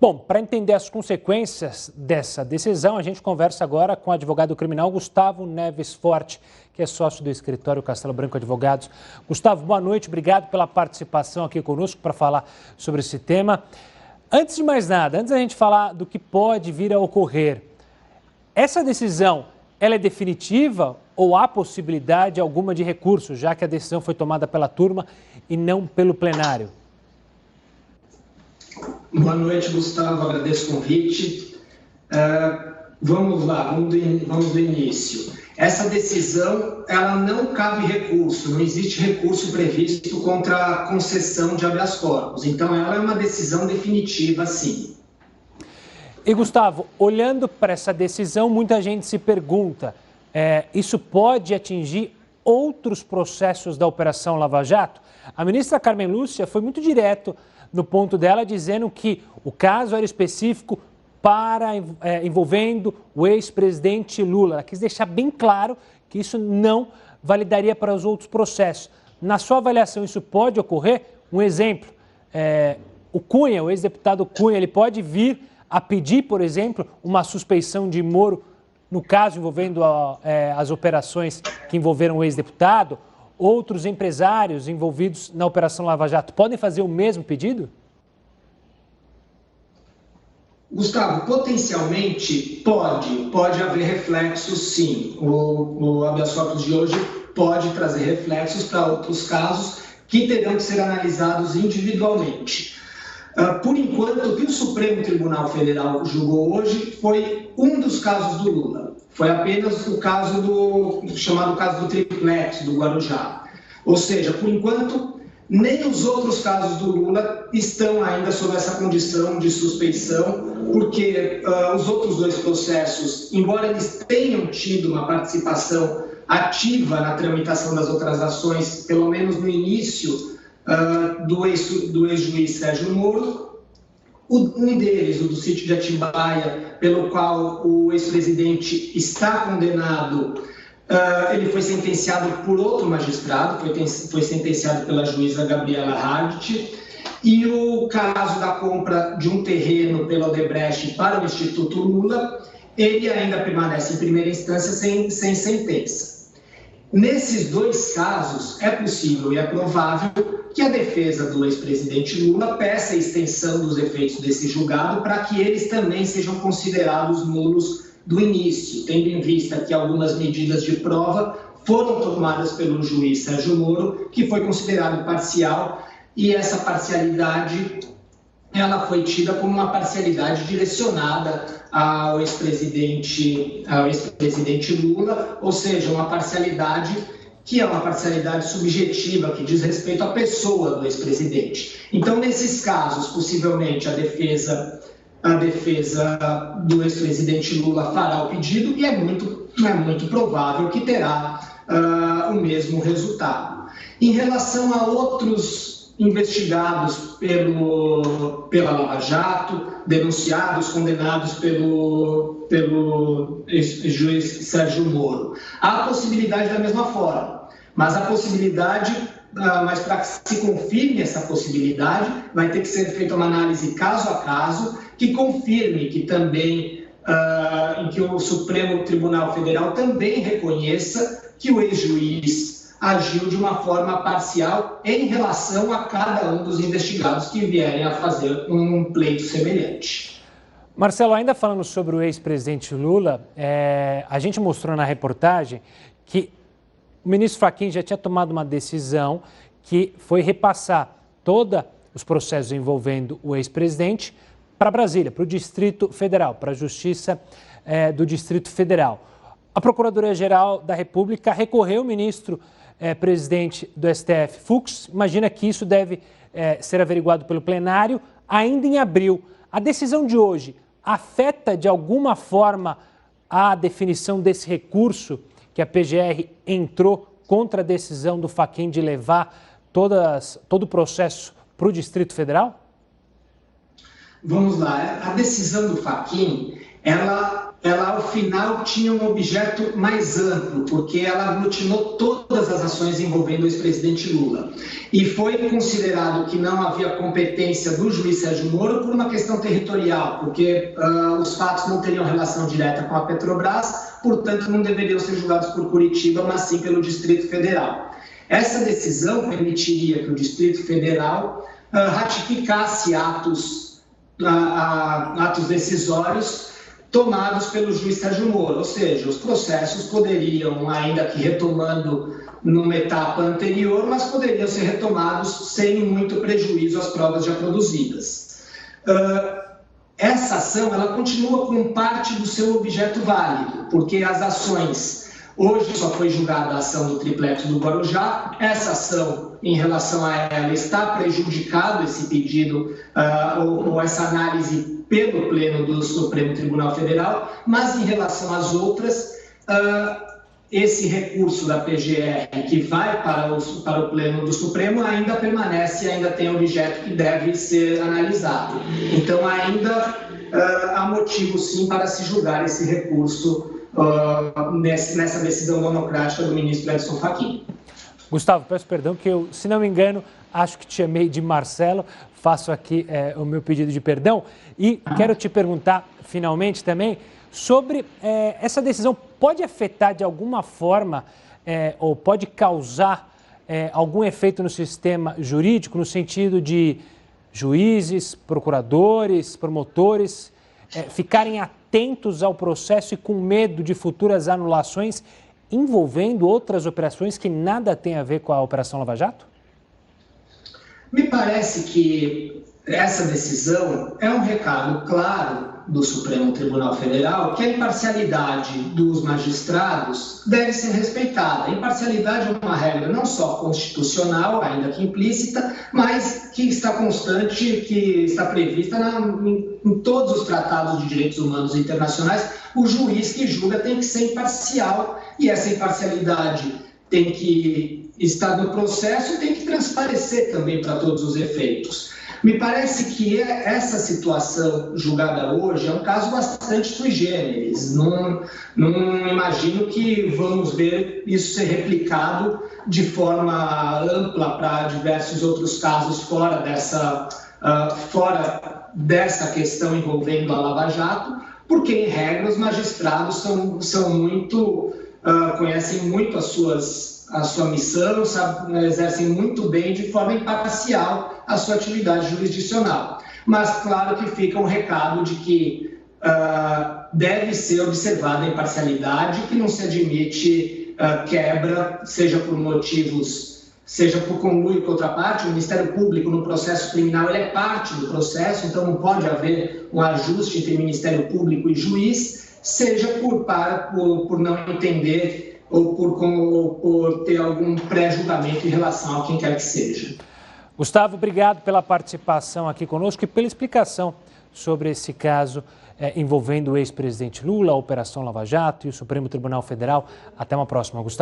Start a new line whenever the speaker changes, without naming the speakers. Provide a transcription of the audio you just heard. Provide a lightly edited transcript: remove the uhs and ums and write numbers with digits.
Bom, para entender as consequências dessa decisão, a gente conversa agora com o advogado criminal Gustavo Neves Forte, que é sócio do escritório Castelo Branco Advogados. Gustavo, boa noite, obrigado pela participação aqui conosco para falar sobre esse tema. Antes de mais nada, antes da gente falar do que pode vir a ocorrer, essa decisão, ela é definitiva ou há possibilidade alguma de recurso, já que a decisão foi tomada pela turma e não pelo plenário?
Boa noite, Gustavo. Agradeço o convite. Vamos lá, vamos do início. Essa decisão, ela não cabe recurso, não existe recurso previsto contra a concessão de habeas corpus. Então, ela é uma decisão definitiva, sim.
E, Gustavo, olhando para essa decisão, muita gente se pergunta, isso pode atingir outros processos da Operação Lava Jato? A ministra Carmen Lúcia foi muito direto no ponto dela, dizendo que o caso era específico envolvendo o ex-presidente Lula. Ela quis deixar bem claro que isso não validaria para os outros processos. Na sua avaliação, isso pode ocorrer? Um exemplo, o Cunha, o ex-deputado Cunha, ele pode vir a pedir, por exemplo, uma suspeição de Moro no caso envolvendo as operações que envolveram o ex-deputado? Outros empresários envolvidos na Operação Lava Jato podem fazer o mesmo pedido?
Gustavo, potencialmente pode haver reflexos, sim. O habeas corpus de hoje pode trazer reflexos para outros casos que terão que ser analisados individualmente. Por enquanto, o que o Supremo Tribunal Federal julgou hoje foi um dos casos do Lula. Foi apenas o caso chamado caso do triplex, do Guarujá. Ou seja, por enquanto, nem os outros casos do Lula estão ainda sob essa condição de suspeição, porque os outros dois processos, embora eles tenham tido uma participação ativa na tramitação das outras ações, pelo menos no início do ex-juiz Sérgio Moro, um deles, o do sítio de Atibaia, pelo qual o ex-presidente está condenado, ele foi sentenciado por outro magistrado, foi sentenciado pela juíza Gabriela Hardt, e o caso da compra de um terreno pela Odebrecht para o Instituto Lula, ele ainda permanece em primeira instância sem sentença. Nesses dois casos, é possível e é provável que a defesa do ex-presidente Lula peça a extensão dos efeitos desse julgado para que eles também sejam considerados nulos do início, tendo em vista que algumas medidas de prova foram tomadas pelo juiz Sérgio Moro, que foi considerado parcial, e essa parcialidade ela foi tida como uma parcialidade direcionada ao ex-presidente Lula, ou seja, uma parcialidade que é uma parcialidade subjetiva, que diz respeito à pessoa do ex-presidente. Então, nesses casos, possivelmente a defesa do ex-presidente Lula fará o pedido e é muito provável que terá o mesmo resultado. Em relação a outros investigados pela Lava Jato, denunciados, condenados pelo juiz Sérgio Moro, há a possibilidade da mesma forma, mas mas para que se confirme essa possibilidade, vai ter que ser feita uma análise caso a caso, que confirme que também, em que o Supremo Tribunal Federal também reconheça que o ex-juiz agiu de uma forma parcial em relação a cada um dos investigados que vierem a fazer um pleito semelhante.
Marcelo, ainda falando sobre o ex-presidente Lula, a gente mostrou na reportagem que o ministro Fachin já tinha tomado uma decisão que foi repassar todos os processos envolvendo o ex-presidente para Brasília, para o Distrito Federal, para a Justiça do Distrito Federal. A Procuradoria-Geral da República recorreu ao ministro presidente do STF, Fux. Imagina que isso deve ser averiguado pelo plenário ainda em abril. A decisão de hoje afeta de alguma forma a definição desse recurso que a PGR entrou contra a decisão do Fachin de levar todo o processo para o Distrito Federal?
Vamos lá. A decisão do Fachin, ela ela ao final tinha um objeto mais amplo, porque ela aglutinou todas as ações envolvendo o ex-presidente Lula. E foi considerado que não havia competência do juiz Sérgio Moro por uma questão territorial, porque os fatos não teriam relação direta com a Petrobras, portanto não deveriam ser julgados por Curitiba, mas sim pelo Distrito Federal. Essa decisão permitiria que o Distrito Federal ratificasse atos decisórios tomados pelo juiz Sérgio Moro, ou seja, os processos poderiam, ainda que retomando numa etapa anterior, mas poderiam ser retomados sem muito prejuízo às provas já produzidas. Essa ação, ela continua com parte do seu objeto válido, porque as ações, hoje só foi julgada a ação do triplex do Guarujá, essa ação, em relação a ela, está prejudicado esse pedido ou essa análise pelo Pleno do Supremo Tribunal Federal, mas em relação às outras, esse recurso da PGR que vai para o Pleno do Supremo ainda permanece, ainda tem objeto que deve ser analisado. Então, ainda há motivo, sim, para se julgar esse recurso nessa decisão monocrática do ministro Edson Fachin.
Gustavo, peço perdão que eu, se não me engano, acho que te chamei de Marcelo, faço aqui o meu pedido de perdão e quero te perguntar, finalmente, também, sobre essa decisão pode afetar de alguma forma ou pode causar algum efeito no sistema jurídico, no sentido de juízes, procuradores, promotores ficarem atentos ao processo e com medo de futuras anulações envolvendo outras operações que nada tem a ver com a Operação Lava Jato?
Me parece que essa decisão é um recado claro do Supremo Tribunal Federal que a imparcialidade dos magistrados deve ser respeitada. A imparcialidade é uma regra não só constitucional, ainda que implícita, mas que está constante, que está prevista em todos os tratados de direitos humanos internacionais. O juiz que julga tem que ser imparcial e essa imparcialidade tem que estar no processo e tem que transparecer também para todos os efeitos. Me parece que essa situação julgada hoje é um caso bastante sui generis. Não imagino que vamos ver isso ser replicado de forma ampla para diversos outros casos fora dessa questão envolvendo a Lava Jato, porque, em regra, os magistrados são muito, conhecem muito a sua missão, exercem muito bem, de forma imparcial, a sua atividade jurisdicional. Mas, claro que fica um recado de que deve ser observada a imparcialidade, que não se admite quebra, seja por motivos, seja por conluio com outra parte. O Ministério Público, no processo criminal, ele é parte do processo, então não pode haver um ajuste entre Ministério Público e juiz, seja por não entender ou por ter algum pré-julgamento em relação a quem quer que seja.
Gustavo, obrigado pela participação aqui conosco e pela explicação sobre esse caso envolvendo o ex-presidente Lula, a Operação Lava Jato e o Supremo Tribunal Federal. Até uma próxima, Gustavo.